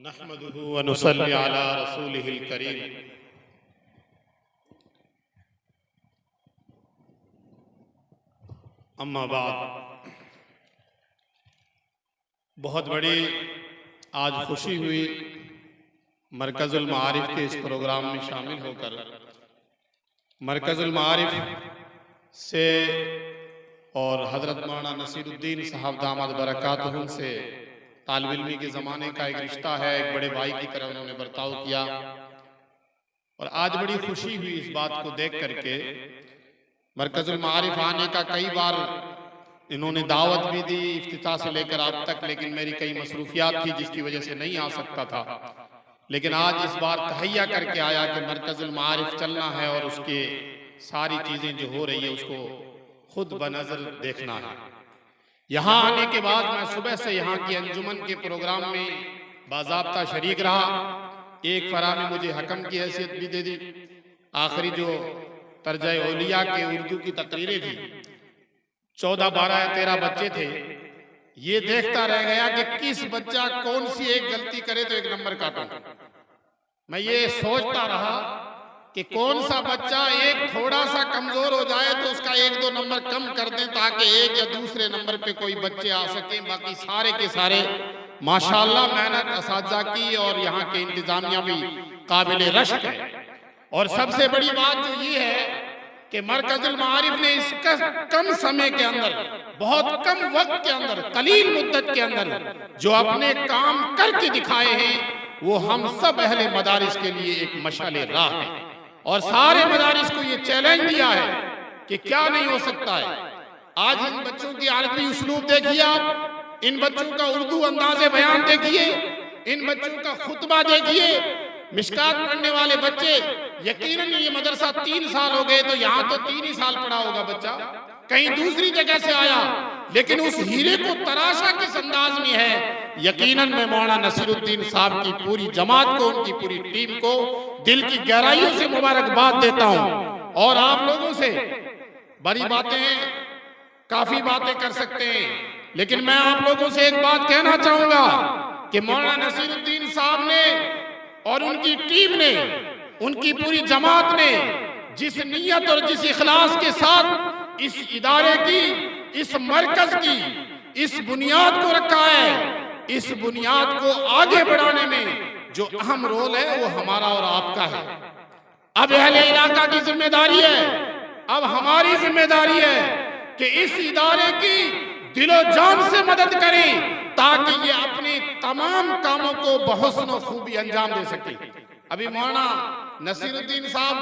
नहमदुहु व नुसल्ली अला रसूलिहिल करीम। अम्मा बाद, बहुत बड़ी आज खुशी हुई मरकज़ुल मारिफ के इस प्रोग्राम में शामिल होकर। मरकज़ुल मारिफ से और हज़रत मौलाना नसीरुद्दीन साहब दामद बरकातुहुम से तालिब इल्मी के ज़माने का एक रिश्ता है। एक बड़े भाई की तरह उन्होंने बर्ताव किया और आज बड़ी खुशी हुई इस बात को देख करके। मरकज़ुल मारिफ आने का कई बार इन्होंने दावत भी दी इफ्तिताह से लेकर अब तक, लेकिन मेरी कई मसरूफियात थी जिसकी वजह से नहीं आ सकता था। लेकिन आज इस बार तहैया करके आया कि मरकज़ुल मारिफ चलना है और उसके सारी चीज़ें जो हो रही है उसको खुद बनज़र देखना है। यहाँ आने के बाद मैं सुबह से यहाँ की अंजुमन के प्रोग्राम में बाज़ाब्ता शरीक रहा। एक फराह में मुझे हकम की हैसियत भी दे दी। आखिरी जो तर्ज औलिया के उर्दू की तकरीरें थी, 14, 12 या 13 बच्चे थे। ये देखता रह गया कि किस बच्चा कौन सी एक गलती करे तो 1 नंबर काटूं। मैं ये सोचता रहा कि कौन सा बच्चा एक थोड़ा सा कमजोर हो जाए तो उसका 1-2 नंबर कम कर दें ताकि एक या दूसरे नंबर पे कोई बच्चे आ सकें। बाकी सारे के सारे माशाअल्लाह मेहनत असातिज़ा की और यहाँ के इंतजामिया भी काबिल रश्क है। और सबसे बड़ी बात जो ये है कि मरकज़ुल मारिफ ने इस कम समय के अंदर, बहुत कम वक्त के अंदर, कलील मुद्दत के अंदर जो अपने काम करके दिखाए हैं, वो हम सब अहले मदारिस के लिए एक मशाल राह है। और सारे मदारिस को ये चैलेंज दिया है कि क्या नहीं हो सकता है। आज इन बच्चों की अरबी उसलूब देखिए, आप इन बच्चों का उर्दू अंदाज़े बयान देखिए, इन बच्चों का खुतबा देखिए। मिशकात पढ़ने वाले बच्चे, यकीनन ये मदरसा 3 साल हो गए तो यहाँ तो 3 ही साल पढ़ा होगा बच्चा, कहीं दूसरी जगह से आया, लेकिन उस हीरे को तराशा किस अंदाज में है। यकीनन मैं मौलाना नसीरुद्दीन साहब की पूरी जमात को, उनकी पूरी टीम को दिल की गहराइयों से मुबारकबाद देता हूँ। और आप लोगों से बड़ी बातें, काफी बातें कर सकते हैं, लेकिन मैं आप लोगों से एक बात कहना चाहूंगा कि मौलाना नसीरुद्दीन साहब ने और उनकी टीम ने, उनकी पूरी जमात ने जिस नीयत और जिस इखलास के साथ इस इदारे की, इस मरकज की, इस बुनियाद को रखा है, इस बुनियाद को आगे बढ़ाने में जो अहम रोल है वो हमारा और आपका है। अब अहले इलाका की जिम्मेदारी है, अब हमारी जिम्मेदारी है कि इस इदारे की दिलो जान से मदद करें ताकि ये अपने तमाम कामों को बहुस्न खूबी अंजाम दे सके। अभी मौलाना नसीरुद्दीन साहब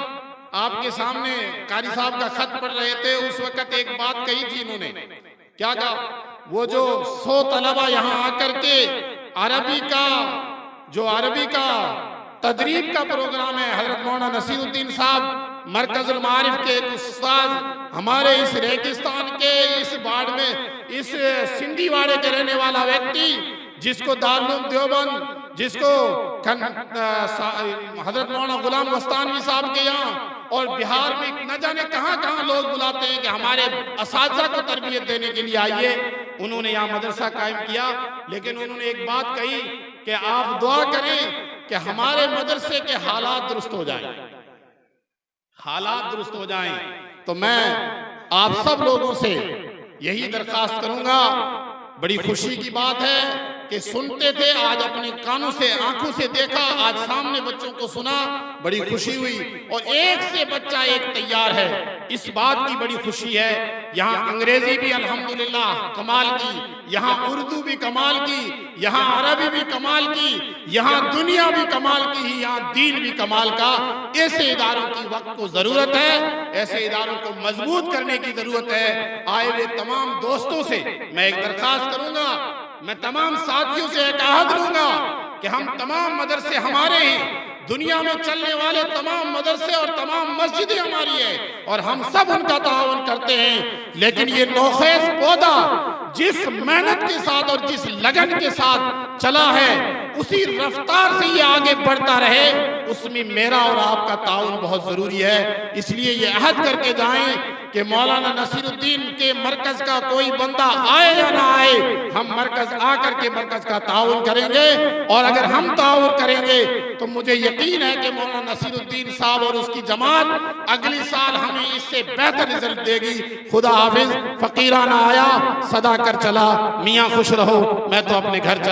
आपके सामने कारी साहब का खत पढ़ रहे थे, उस वक्त एक बात कही थी इन्होंने। क्या कहा? वो जो 100 तलबा यहाँ आकर के अरबी का तदरीब का प्रोग्राम है, हजरत मौलाना नसीरुद्दीन साहब मरकज़ुल मारिफ के एक उस्ताद, हमारे इस रेगिस्तान के, इस बाढ़ में, इस सिंधीवाड़े के रहने वाला व्यक्ति, जिसको दारुल देवबंद, जिसको हजरत मौलाना गुलाम वस्तानवी साहब के यहाँ और बिहार में न जाने कहाँ कहाँ लोग बुलाते हैं कि हमारे असातिज़ा को तरबियत देने के लिए आइए। उन्होंने यहाँ मदरसा कायम किया, लेकिन उन्होंने एक बात कही कि आप दुआ करें कि हमारे मदरसे के हालात दुरुस्त हो जाएं, हालात दुरुस्त हो जाएं। तो मैं आप सब लोगों से यही दरखास्त करूंगा। बड़ी खुशी की बात है कि सुनते थे, आज अपने कानों से, आंखों से देखा, आज सामने बच्चों को सुना, बड़ी खुशी हुई। और एक से बच्चा एक तैयार है, इस बात की बड़ी खुशी है। यहाँ अंग्रेजी भी अल्हम्दुलिल्लाह कमाल की, यहाँ उर्दू भी कमाल की, यहाँ अरबी भी कमाल की, यहाँ दुनिया भी कमाल की ही, यहाँ दीन भी कमाल का। ऐसे इदारों की वक्त को जरूरत है, ऐसे इदारों को मजबूत करने की जरूरत है। आए हुए तमाम दोस्तों से मैं एक दरखास्त करूंगा, मैं तमाम साथियों से एक आहद लूंगा कि हम तमाम मदरसे हमारे हैं, दुनिया में चलने वाले तमाम मदरसे और तमाम मस्जिदें हमारी है और हम सब उनका तावन करते हैं। लेकिन ये नौखेज पौधा जिस मेहनत के साथ और जिस लगन के साथ चला है, उसी रफ्तार से ये आगे बढ़ता रहे, उसमें मेरा और आपका ताउन बहुत जरूरी है। इसलिए ये अहद करके जाएं कि मौलाना नसीरुद्दीन के मरकज का कोई बंदा आए या ना आए, हम मरकज आकर के मरकज का ताउन करेंगे। और अगर हम ताउन करेंगे तो मुझे यकीन है कि मौलाना नसीरुद्दीन साहब और उसकी जमात अगली साल हमें इससे बेहतर रिजल्ट देगी। खुदा हाफिज। फकीराना आया, सदा कर चला, मियाँ खुश रहो, मैं तो अपने घर चला।